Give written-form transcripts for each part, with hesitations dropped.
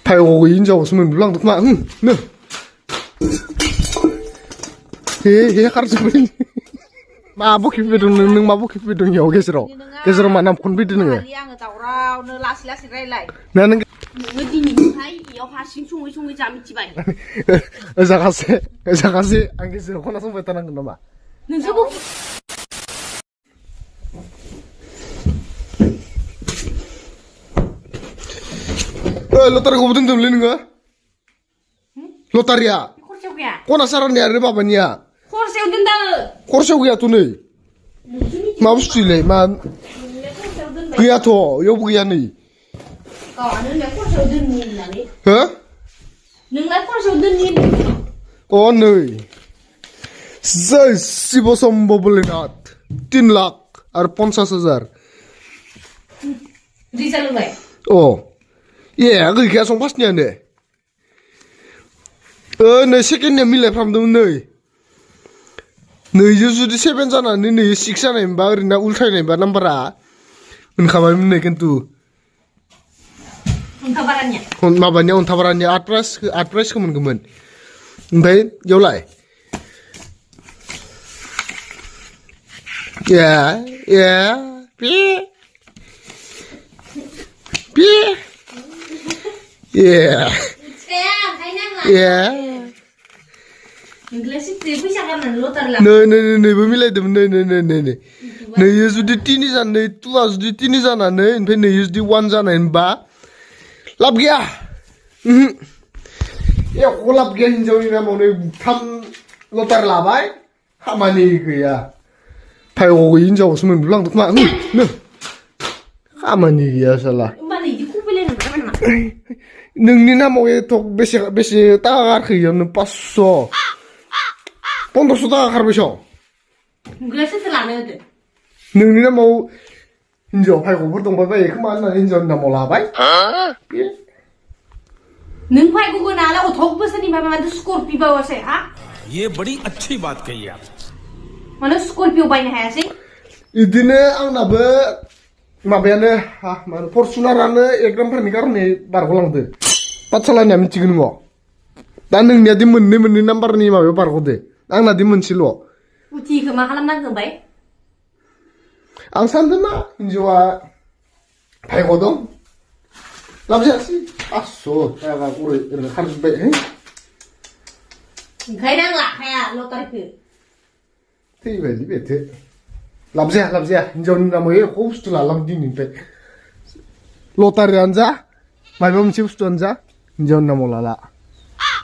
팔고 인자고서면 물랑도 막 너. 예, 가르쳐 버리니. Mabuk hidung neng mabuk hidung ya oke siro. Kesiro mana pun bidung ya. Nah neng. Esa kasih angin siro kau langsung betanang kenapa? Lotar kau betul tuh beli nggak? Lotar ya? Kau nasaran ya ada apa nih ya? Korsew ya tuh nih, mabuk sih le, man, gaya tuh, yo gaya nih. Hah? Oh nih, si bosom bobolinat, 3 lakh, ar 50,000. Oh, iya, gaya kayak song pasnya nih. Nih secondnya milih from the nih. नैजौ जुदि 7 जानानै नै 6 जानायमोनबा ओरैनो उल्थायनायबा नाम्बारा मोनखाबायमोन खिन्थु माबानिया अन्थाबारानिया 8 प्राइजखौ मोनगौमोन ओमफ्राय इयावलाय नैबो मिलायदोंमोन नैयो जुदि 3 जानानै 2आ जुदि 3 जानानै ओमफ्राय नैयो जुदि 1 जानायमोनबा लाब गैया एख' लाब गैया हिनजावनि नामावनो 3 लटार लाबाय खामानि गैया फायग' गैयि हिनजावखौसो मोनबोलांदों खोमा खामानि गैया साला नोंनि नामाव एथ' बेसे थाखा गारखो इयावनो 500 1500 थाखा खारबायस' नोंनि नामाव हिनजाव फायग'फोर दंबाय बायो खोमा होननानै हिनजावनि नामाव लाबाय नों फायग'खौ नालाय अथक बोसोरनिफ्राय माने स्कर्पिय' बावासै हा ये बड़ी अच्छी बात कही आप माने स्कर्पिय' बायनो हायासै इदिनो आंनाबो माबायानो माने फरचुनारानो एग्जामफोरनि कारणे बारग'लांदो पाठसालानिया मिथिगौ नोङो दा नोंनियादि मोननै नाम्बारनि माबायाव बारग'दो आंनादि मोनसेल' उथिखौ मा खालामनांगौ बाय आं सानदों मा हिनजावा भायग' दं लाब जायासै 500 थाखा गरै ओरैनो खारजोब्बाय ओंखायनो आं लाखाया लटारिखौ थैबायलै बेथो लाब जाया हिनजावनि नामाव एख' बुस्थु लालां दिनैनिफ्राय लटारियानो जा माबा मोनसे बुस्थुआनो जा हिनजावनि नामाव लाला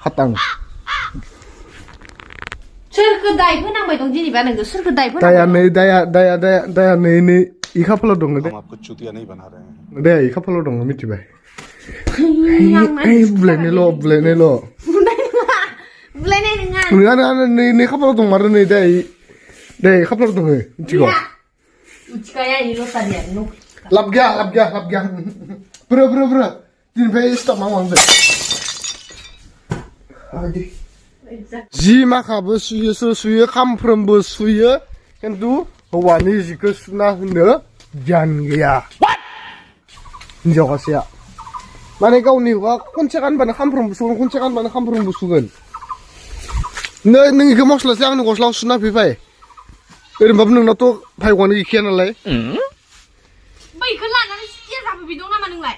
खाटां सोरखौ दाय फोनांबाय दं जेनेबा नोङो सोरखौ दाय दाया नै इ खाफालाव दङ दे आपको चुतिया नहीं बना रहे हैं दे इ खाफालाव दङ मिथिबाय बुलायनायल' नङा नै खाफालाव दं मारो नै दे खाफालाव दङ मिथिगौ लाब गैया ब्रो दिनैफ्राय स्टप मावलांदो जि माखाबो सुयो खामफ्रोमबो सुयो खिन्थु हौवानि जिखौ सुना होनो गियान गैया हिनजाव सासेया माने गावनि हौवा खनसे गानबानो खामफ्रोमबो सुगोन खनसे गानबानो खामफ्रोमबो सुगोन नों इखौ मस्लासै आंनि गस्लायाव सुना फैबाय ओरैनोबाबो नोंनावथ' भायग'आनो गैखाया नालाय बैखौ लानानै सुटिया जाबोबाय दं नामा नोंलाय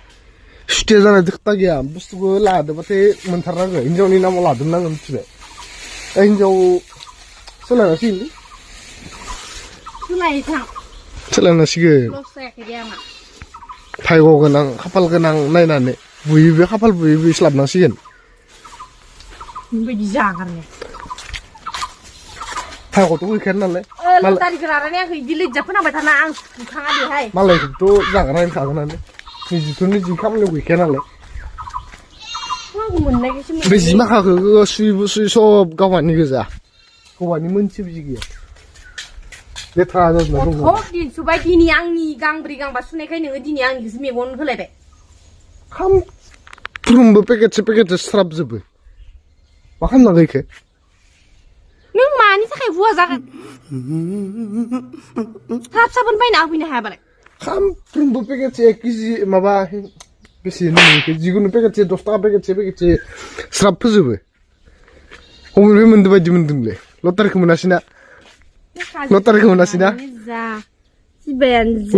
सुटिया जानाय खोथा गैया बुस्थुखौ लादोबाथाय मोनथारनांगौ हिनजावनि नामाव लादोंनांगौ मिथिबाय हिनजाव सोलायनांसिगोन भायग' गोनां खाफाल गोनां नायनानै बुयोबो खाफाल बुयोबो स्लाबनांसिगोन बेबायदि जागारनो भायग'थ' गैखाया नालाय लटारिखौ लानानै आंखौ इदि लिज्जा फोनांबाय थाना आं सुखाङा बेहाय मालायखौथ' जागारनानै थागोनानो निजिथ' खामानियाव गैखाया नालाय बे जि माखाखौ सुयै सब गावहानि गोजा हौवानि मोनसेबो जि गैया लेथ्रा जाजोबना दङ दिन सुबाय दिनै आंनि गांब्रै गांबा सुनायखाय नोङो दिनै आंनिखौसो मेगन होलायबाय खामफ्रोमबो पेकेटसे स्राबजोबो मा खालामनांगौ इखो नों मानि थाखाय हुआ जागोन साफ साबोन बायना होफैनो हायाबालाय खामफ्रोमबो पेकेटसे 1 केजि माबा बेसे नोंनिखौ जिखुनु पेकेटसे 10 थाखा पेकेटसे स्राब फोजोबो बबेनिफ्राय मोनदो बायदि मोनदोंलै लटारिखौ मोनासैना लटारिखौ मोनासैना जा सिबायानो जा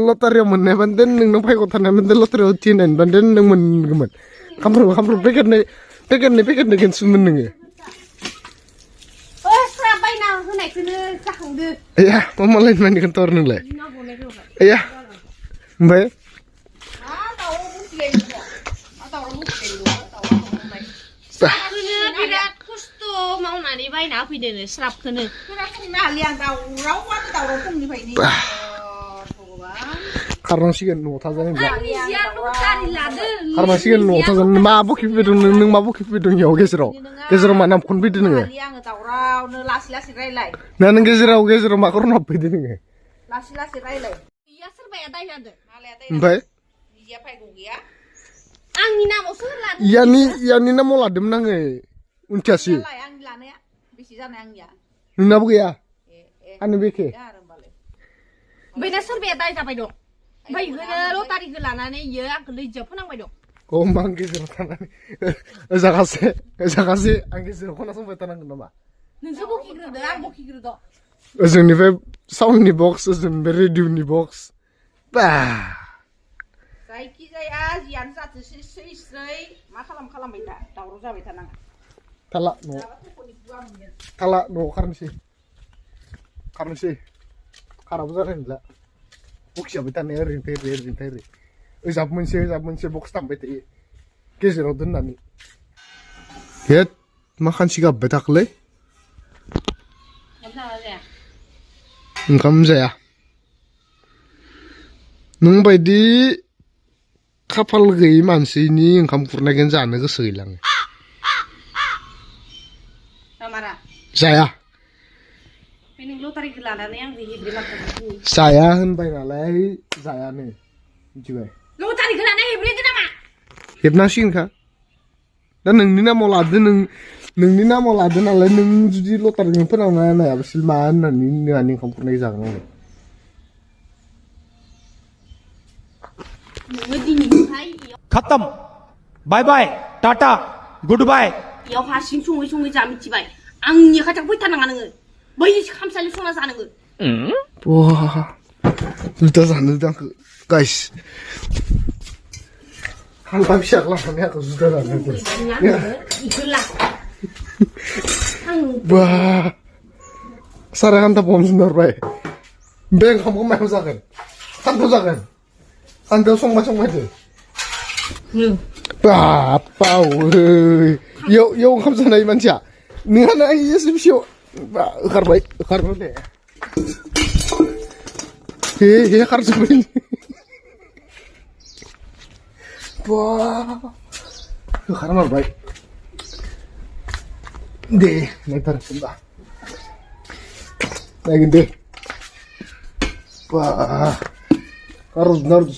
लटारियाव मोननायबानो देन नोंनाव फायग' थानायानो देन लटारियाव थि होनायबानो देन नों मोनगौमोन खामफ्रोम पेकेटनै खेनसुमोन नोङो स्राब बायना होनायखौनो जाखांदो एया मा मालायनि मानि खोन्थाहर नोंलाय ना हरनायखौ एया ओमफ्राय बिराद खस्थ' मावनानै बायना होफैदों स्राबखौनो खारनांसिगोन न'आव थाजानो खारनांसिगोन न'आव थाजानो मा बखिफैदों नों मा बखिफैदों इयाव गेजेराव मा नामखौनो फैदो नोङो ना नों गेजेराव मा करना फैदो नोङो सोरबाया दाय जादों ओमफ्राय आंनि नामावसो लादों इयानि नामाव लादोंमोन आङो उनथियासो नोंनाबो गैया आंनो बेखे ओमफ्राय दा सोरबाया दाय जाबाय दं ओमफ्राय इखौनो लटारिखौ लानानै इयो आंखौ लैजोआव फोनांबाय दं होमबा आं गेजेराव थानानै ओजागासे आं गेजेराव खोनासंबाय थानांगोन नामा नोंसो बखिग्रोदो आं बखिग्रोदो ओजोंनिफ्राय साउन्डनि बक्स ओजोंनिफ्राय रेडिअनि बक्स बा जायखिजाया जियानो जाथोसै मा खालामबाय था दावराव जाबाय थानाङा थाला न'आव खारनोसै खाराबो जानाय नंला बखिजाबाय थानाया ओरैनिफ्राय ओजाब मोनसे बक्स दामबाय थायो गेजेराव दोननानै हेद मा खानसि गाबबाय थाखोलै ओंखाम जाया नों बायदि खाफाल गैयै मानसिनि ओंखाम खुरनायखौनो जानो गोसो गैला आङो जाया लटारिखौ लानानै आं जाया होनबाय नालाय जायानो मिथिबाय लटारिखौ लानानै हेब्रेदो नामा हेबनांसिगोनखा दा नोंनि नामाव लादो नालाय नों जुदि लटारिजों फोनांना नायाबासिल मा होननानै नोंहानि ओंखाम खुरनाय जागोन आङो खत्म बाय बाय टाटा गुड बाय बेयाव हारसिं सङै जा मिथिबाय आंनि खाथियाव फैथारनाङा नोङो बै खामसालि संना जानांगो बहा जुदा जानो आंखौ गाइस हालबा फिसा लानानै आंखौ जुदा जानो बा साराय घन्टा बम जुनारबाय बे ओंखामखौ मायाव जागोन सानथाव जागोन सानथाव संबायदो बापाव इयाव ओंखाम जानाय मानसिया नोंहानो एसे फिसायाव ओंखारबाय दे हे खारजोब्बाय बा ओंखारमारबाय दे नायथारसोमबा नायगोन दे बा खारजोबनारदों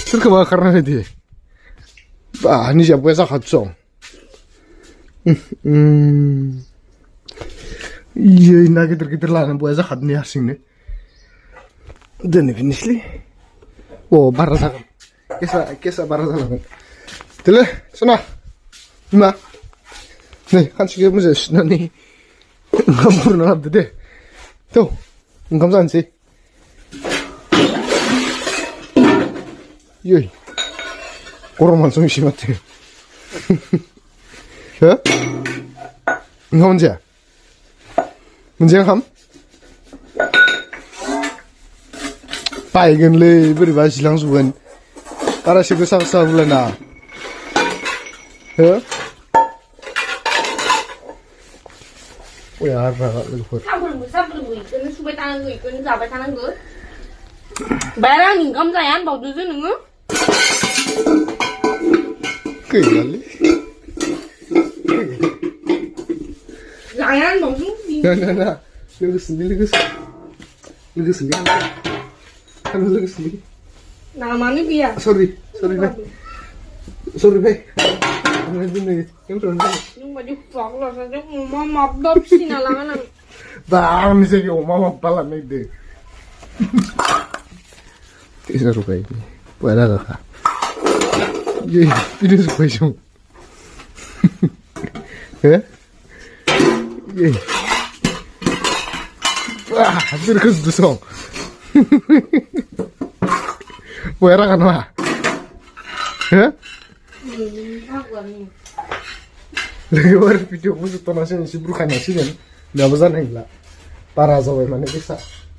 सोरखौबा ओंखारना होदो बा निजाबो जाखादों इयै ना गिदिर लानानै बया जाखादों हारसिंनो दोनफिननोसैलै बारा जागोन केसा बारा जालांगोन देलै सना बिमा नै खानसेखौ मोजां सुनानै ओंखाम खुरना लाबोदो दे थौ ओंखाम जानोसै इयै गरमानो संसै माथो हो ओंखाम मोनजाया ओंखाम बायगोनलै बोरैबा जिलांजोबगोन बारासो गोसा बुंलायना हो लोगोफोर सानफ्रोमबो इखौनो सुबाय थानांगौ इखौनो जाबाय थानांगौ बारा आं ओंखाम जाया होनबावदोसो नोङो गैलालै जाया होनबावदों ना लोगोसोलै नामानो गैया sorry भाई नों बायदि फाग्लासो अमा माबा फिसिना लागोन आं दा आंनि जायगायाव अमा माबा लानो नागिरदों 300 रुपये. Buena caja. ini suka isung. Wah, hampir kesdusong. Wera kan wah. Lagi baru video musuh tonasin si bukan nasi kan. Nggak besar nih lah. Para zawai mana bisa.